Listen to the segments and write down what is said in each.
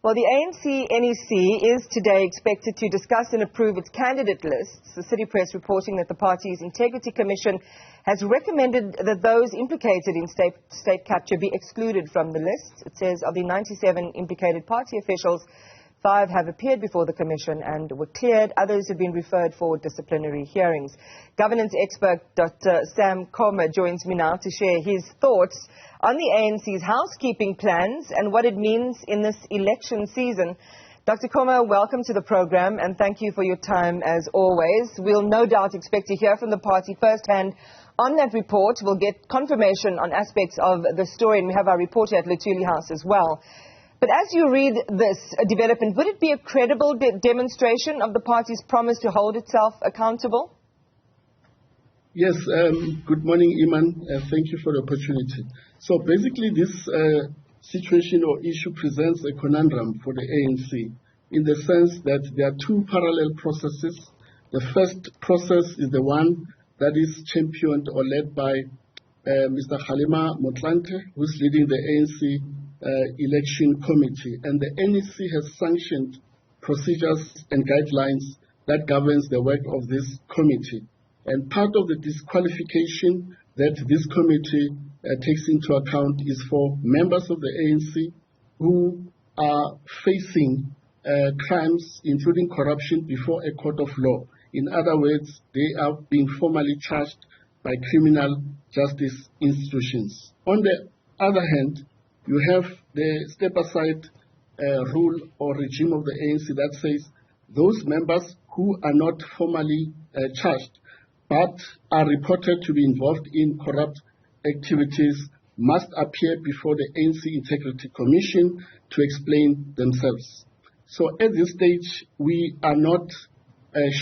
Well, the ANC NEC is today expected to discuss and approve its candidate lists. The City Press reporting that the party's Integrity Commission has recommended that those implicated in state capture be excluded from the list. It says of the 97 implicated party officials, 5 have appeared before the Commission and were cleared. Others have been referred for disciplinary hearings. Governance expert Dr Sam Koma joins me now to share his thoughts on the ANC's housekeeping plans and what it means in this election season. Dr. Koma, welcome to the program and thank you for your time as always. We'll no doubt expect to hear from the party firsthand on that report. We'll get confirmation on aspects of the story, and we have our reporter at Luthuli House as well. But as you read this development, would it be a credible demonstration of the party's promise to hold itself accountable? Yes, good morning, Iman. Thank you for the opportunity. So basically this situation or issue presents a conundrum for the ANC in the sense that there are two parallel processes. The first process is the one that is championed or led by Mr. Kgalema Motlanthe, who's leading the ANC election committee. And the NEC has sanctioned procedures and guidelines that governs the work of this committee. And part of the disqualification that this committee takes into account is for members of the ANC who are facing crimes, including corruption, before a court of law. In other words, they are being formally charged by criminal justice institutions. On the other hand, you have the step-aside rule or regime of the ANC that says those members who are not formally charged but are reported to be involved in corrupt activities must appear before the ANC Integrity Commission to explain themselves. So at this stage, we are not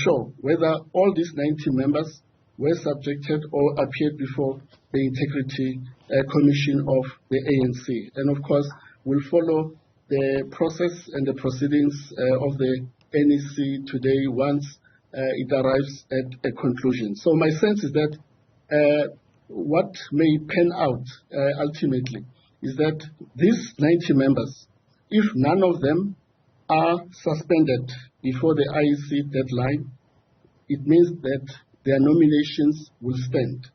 sure whether all these 90 members were subjected or appeared before the Integrity Commission of the ANC. And of course, we'll follow the process and the proceedings of the NEC today once it arrives at a conclusion. So my sense is that what may pan out ultimately is that these 90 members, if none of them are suspended before the IEC deadline, it means that their nominations will stand.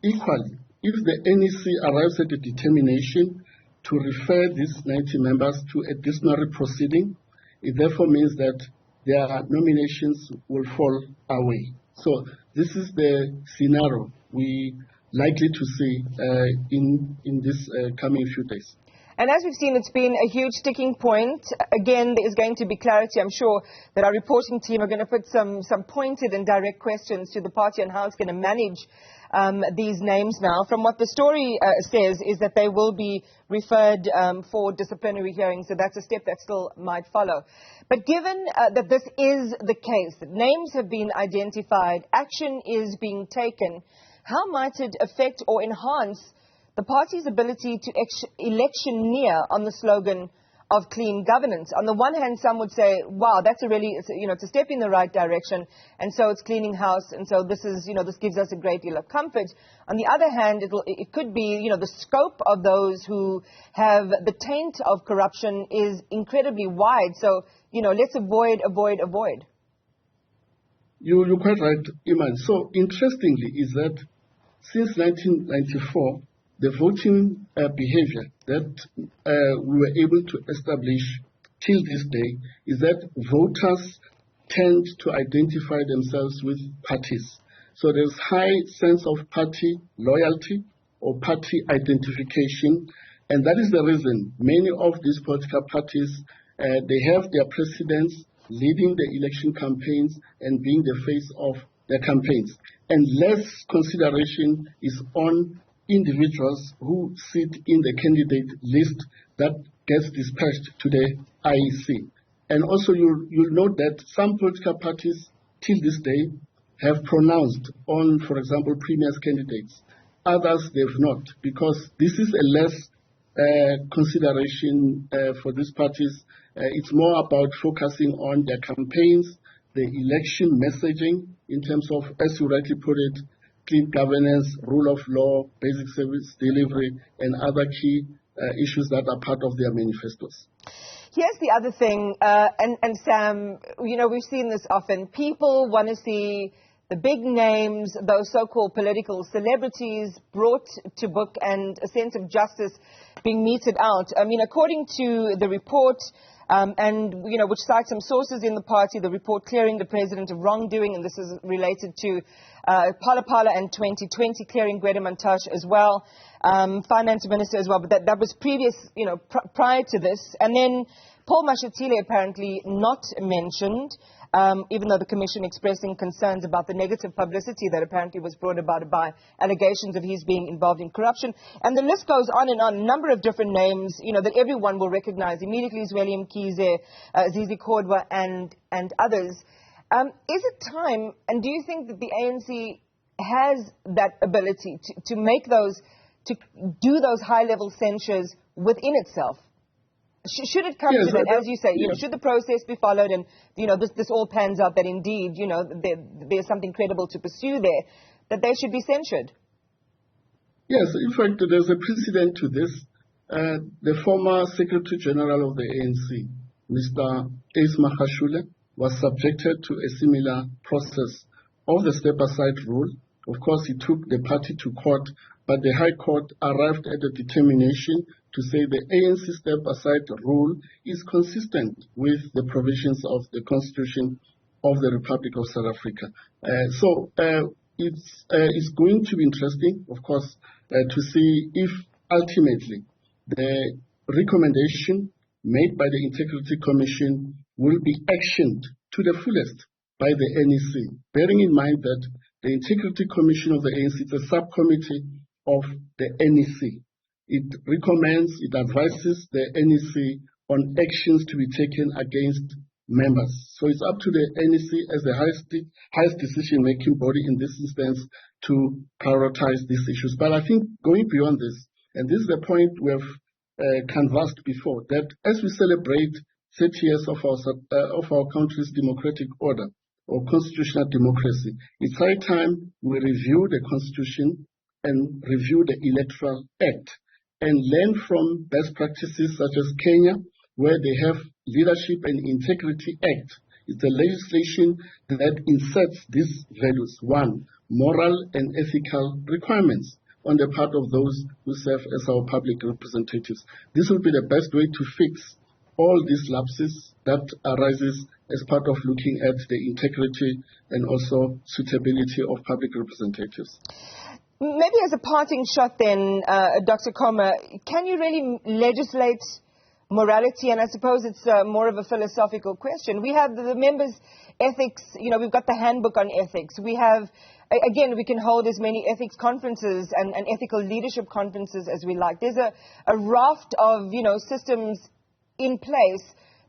Equally, if the NEC arrives at a determination to refer these 90 members to a disciplinary proceeding, it therefore means that their nominations will fall away. So this is the scenario we likely to see in this coming few days. And as we've seen, it's been a huge sticking point. Again, there is going to be clarity. I'm sure that our reporting team are going to put some pointed and direct questions to the party on how it's going to manage these names now. From what the story says is that they will be referred for disciplinary hearings, so that's a step that still might follow. But given that this is the case, that names have been identified, action is being taken, how might it affect or enhance the party's ability to electioneer on the slogan of clean governance? On the one hand, some would say, wow, that's it's a step in the right direction, and so it's cleaning house, and so this is, this gives us a great deal of comfort. On the other hand, it could be, the scope of those who have the taint of corruption is incredibly wide. So, let's avoid. You're quite right, Iman. So interestingly is that since 1994, the voting behavior that we were able to establish till this day is that voters tend to identify themselves with parties. So there's high sense of party loyalty or party identification, and that is the reason many of these political parties, they have their presidents leading the election campaigns and being the face of their campaigns. And less consideration is on individuals who sit in the candidate list that gets dispatched to the IEC. And also you'll note that some political parties till this day have pronounced on, for example, premier's candidates. Others they've not, because this is a less consideration for these parties. It's more about focusing on their campaigns, the election messaging in terms of, as you rightly put it, clean governance, rule of law, basic service delivery, and other key issues that are part of their manifestos. Here's the other thing, and Sam, you know, we've seen this often. People want to see the big names, those so-called political celebrities, brought to book and a sense of justice being meted out. I mean, according to the report, and, you know, which cites some sources in the party, the report clearing the president of wrongdoing, and this is related to Phala Phala and 2020, clearing Gwede Mantashe as well, finance minister as well, but that was previous, you know, prior to this. And then Paul Mashatile apparently not mentioned, even though the commission expressing concerns about the negative publicity that apparently was brought about by allegations of his being involved in corruption. And the list goes on and on, a number of different names, you know, that everyone will recognize immediately, William Kize, Zizi Kodwa, and others. Is it time, and do you think that the ANC has that ability to make those, to do those high-level censures within itself? Should it come to that, as you say, you know, should the process be followed and, you know, this all pans out that indeed, you know, there's something credible to pursue there, that they should be censured? Yes, in fact, there's a precedent to this. The former Secretary General of the ANC, Mr. Ace Magashule, was subjected to a similar process of the step-aside rule. Of course, he took the party to court, but the High Court arrived at a determination to say the ANC step-aside rule is consistent with the provisions of the Constitution of the Republic of South Africa. It's going to be interesting, of course, to see if ultimately the recommendation made by the Integrity Commission will be actioned to the fullest by the NEC, bearing in mind that the Integrity Commission of the ANC is a subcommittee of the NEC. It recommends, it advises the NEC on actions to be taken against members. So it's up to the NEC as the highest decision-making body in this instance to prioritize these issues. But I think going beyond this, and this is the point we have canvassed before, that as we celebrate 30 years of our country's democratic order or constitutional democracy, it's high time we review the Constitution and review the Electoral Act and learn from best practices such as Kenya, where they have Leadership and Integrity Act. It's a legislation that inserts these values. One, moral and ethical requirements on the part of those who serve as our public representatives. This will be the best way to fix all these lapses that arises as part of looking at the integrity and also suitability of public representatives. Maybe as a parting shot then, Dr. Koma, can you really legislate morality? And I suppose it's more of a philosophical question. We have the members' ethics, you know, we've got the handbook on ethics. We have, again, we can hold as many ethics conferences and ethical leadership conferences as we like. There's a raft of, you know, systems in place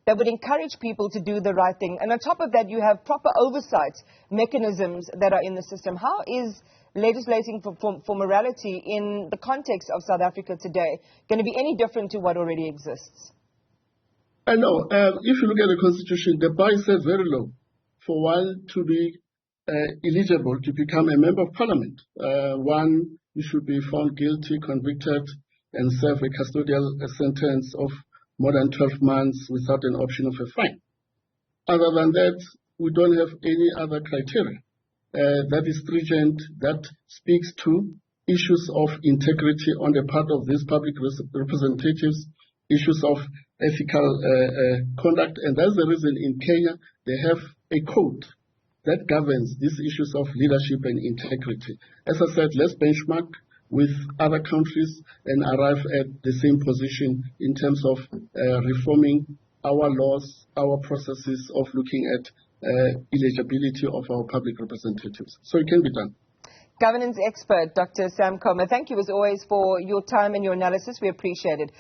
that would encourage people to do the right thing. And on top of that, you have proper oversight mechanisms that are in the system. How is legislating for morality in the context of South Africa today going to be any different to what already exists? I know. If you look at the Constitution, the bar is set very low for one to be eligible to become a member of Parliament. One, you should be found guilty, convicted, and serve a custodial sentence of more than 12 months without an option of a fine. Other than that, we don't have any other criteria that is stringent, that speaks to issues of integrity on the part of these public representatives, issues of ethical conduct. And that's the reason in Kenya they have a code that governs these issues of leadership and integrity. As I said, let's benchmark with other countries and arrive at the same position in terms of reforming our laws, our processes of looking at eligibility of our public representatives. So it can be done. Governance expert, Dr. Sam Koma, thank you as always for your time and your analysis. We appreciate it.